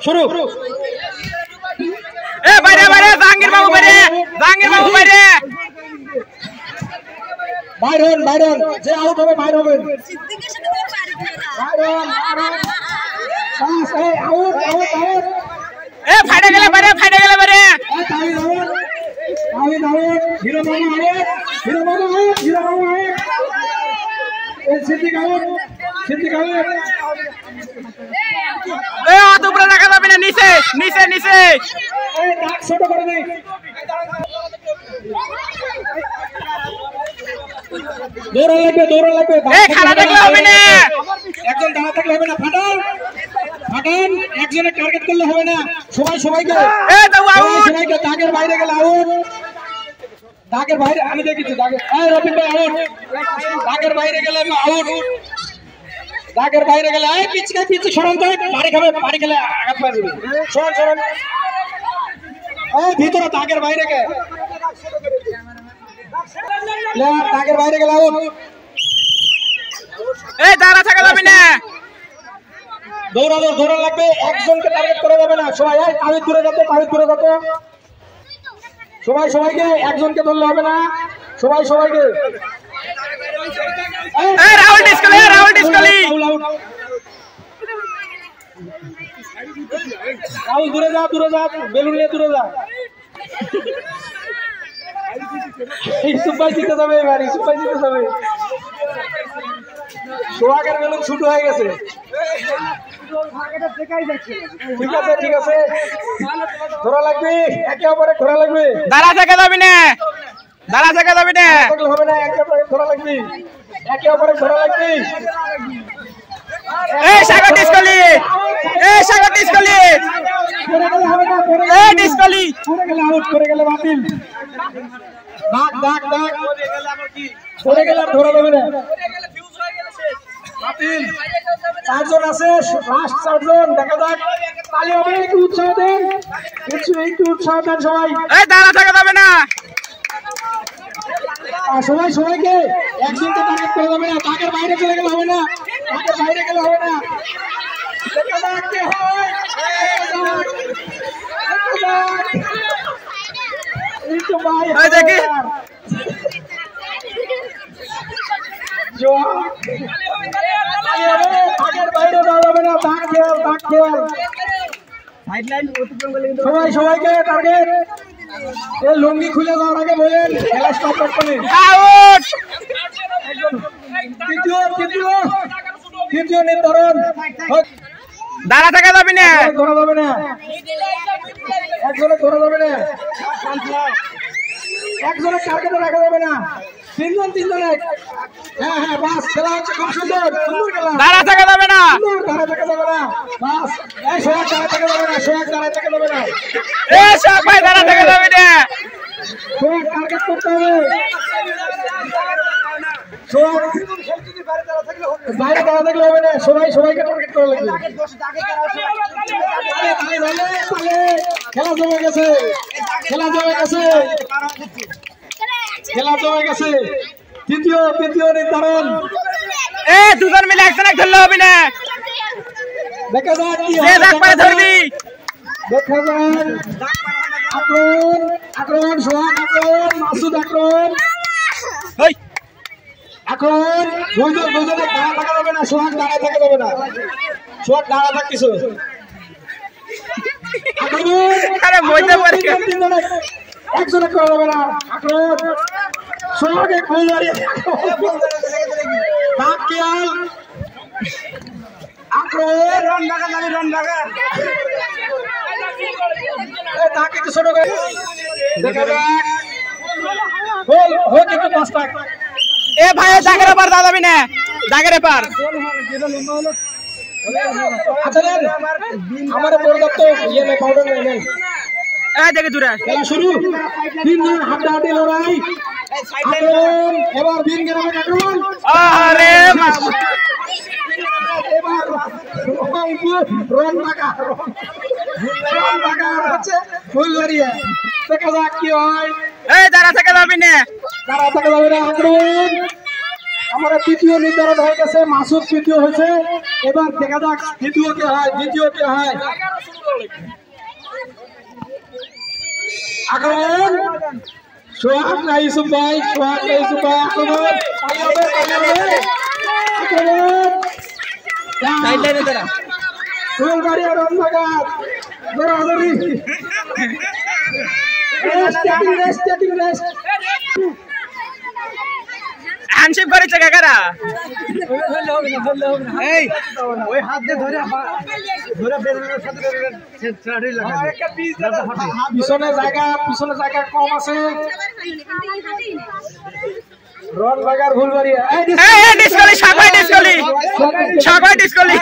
শুরু। এ বাইরে বাইরে জাহাঙ্গীর বাবু বাইরে, জাহাঙ্গীর বাবু বাইরে। বাইরন বাইরন যে আউট হবে বাইর হবেন। বাইরন বাস এই আউট আউট আউট। এ ফাইটে গেলে বাইরে, ফাইটে গেলে বাইরে। তাই আউট আউট আউট। হিরো মামা আউট, হিরো মামা আউট, হিরো মামা আউট। এই সিদ্দিক আউট, সিদ্দিক আউট। এ অত উপরে রাখা যাবে না, নিচে নিচে নিচে। এই দাগ ছোট করে দিই। দৌড়া লাগবে, দৌড়া লাগবে। এ খেলা দেখলে হবে না, একজন দাঁড়া থাকলে হবে না। ফাটান ফাটান, একজনের টার্গেট করলে হবে না। সবাই সবাইকে, এ দাও আউট। সবাইকে দাগের বাইরে গেলে আউট, দাগের বাইরে। আমি দেখেছি দাগের, এই রফিক ভাই আউট। দাগের বাইরে গেলে আউট, দাগের বাইরে গেলে এই পিছকে পিছে সরান তো, বাড়ি খাবে, বাড়ি খেলে আঘাত পাওয়া যাবে। সরান সরান, এই ভিতরে দাগের বাইরে গে, দাগের বাইরে গেলে আউট। এই দাঁড়া থাকা যাবে না, দৌড়ানো দৌড়া লাগবে, একজনকে টার্গেট করা যাবে না। সবাই এই তাহিদ দূরে যেতে, তাহিদ দূরে যেতে। সবাই সবাইকে, একজনকে ধরলে হবে না। সবাই সবাইকে। এই রাহুল ডিসকালি, রাহুল ডিসকালি। রাহুল দূরে যা, দূরে যা, বেলুন নিয়ে দূরে যা। ইসুফ ভাই জিতে যাবে এবার, ইসুফ ভাই জিতে যাবে। সোহাগের বেলুন ছোট হয়ে গেছে। ঠিক আছে ঠিক আছে, ধরা লাগবে, একে অপরে ধরা লাগবে। দাঁড়া থাকা যাবে না, দাঁড়া থাকা যাবে না। হবে না, একে অপরে ধরা লাগবে, একে অপরে ধরা লাগবে। এই সাগর ডিসকালি, এই সাগর ডিসকালি। এই ডিসকালি পড়ে গেলে আউট, করে গেলে বাতিল। দাগ দাগ দাগ, পড়ে গেলে আর ধরা যাবে না, বাতিল। চারজন আছে, লাস্ট চারজন। দেখা যাক, তালি হবে। একটু উৎসাহ দেন, একটু উৎসাহ দেন সবাই। এই দাঁড়া থাকা যাবে না, সবাই সবাইকে, একজনকে টার্গেট করা যাবে না। দাগের বাইরে চলে গেলে হবে না, দাগের বাইরে গেলে হবে না। দেখা যাক কে হয়, এই দেখি। দাগের বাইরে যাওয়া যাবে না, দাগ খেয়াল, দাগ খেয়াল। সবাই সবাইকে টার্গেট। এই লুঙ্গি খুলে যাওয়ার আগে বলেন খেলা স্টপ করবেন। আউট। তৃতীয় তৃতীয় তৃতীয় নির্ধারণ। দাঁড়া থাকা যাবে না, ধরা যাবে না, একজনে ধরা যাবে না, একজনের টার্গেটে রাখা যাবে না। তিনজন তিনজনে। হ্যাঁ হ্যাঁ, বাস খেলা হচ্ছে, খুব সুন্দর সুন্দর খেলা। দাঁড়া থাকা যাবে না, দাঁড়া থাকা যাবে না, বাস। এই সোহাগ দাঁড়া থাকা যাবে না, সোহাগ দাঁড়া থাকা যাবে না, এই সব ভাই দাঁড়া থাকা যাবে না। সোহাগ টার্গেট করতে হবে। সোহাগ বাইরে দাঁড়া থাকলে হবে না, সবাই সবাইকে টার্গেট করা লাগবে। খেলা জমে গেছে, খেলা জমে গেছে, খেলা জমে গেছে। তৃতীয় তৃতীয় নির্ধারণ। এ দুজন মিলে একজনে ধরলে হবে না, দেখা যাক কি যে দাগ পায়ে ধরবি। দেখা যাক। আক্রমণ আক্রমণ, সোহাগ আক্রমণ, মাসুদ আক্রমণ, ওই আক্রমণ। দুইজন দুজনে দাঁড়া থাকা যাবে না, সোহাগ দাঁড়ায় থাকা যাবে না, সোহাগ দাঁড়া থাকতেছ। আক্রমণ, আরে বইতে পারি। তিনজনে, একজনে করা যাবে না। আক্রমণ, সোহাগে গোল মারিয়ে দাগ খেয়াল। আক্রমণ, রান লাগা যাবে, রান লাগা। তাকে একটু ছোট করে দেখা যাক। গোল হোক একটু পাঁচটা। এ ভাই দাগের পার দাঁড়া যাবি না, দাগের পার। আচ্ছা নেন, আমার পর্যাপ্ত ইয়ে নেই, পাউডার নেই। এই দেখে দূরে খেলা শুরু। তিনজন হাড্ডাহাড্ডি লড়াই। আক্রমণ, এবার বিন গ্রামের আক্রমণ। আরে মা, এবার রন টাকা হচ্ছে ফুল ধরিয়ে। দেখা যাক কি হয়। এই দাঁড়া থাকা যাবি না, তারা থাকা যাবে না। আক্রমণ, আমরা তৃতীয় নির্ধারণ হয়ে গেছে, মাসুদ তৃতীয় হয়েছে। এবার দেখা যাক দ্বিতীয় কে হয়, দ্বিতীয় কে হয়। আক্রমণ সোহাগ না ইউসুফ ভাই আক্রমণ সাইডলাইনে দাঁড়া ফুলবাড়ি আর রমনাঘাট দৌড়াদৌড়ি রেস্ট হ্যান্ডশেক করেছে কাকারা এই ওই হাত দিয়ে ধরে বেলুনের সাথে পিছনে জায়গা কম আছে রন বাগার ফুলবাড়ি ডিসকলি সাকবাই ডিসকলি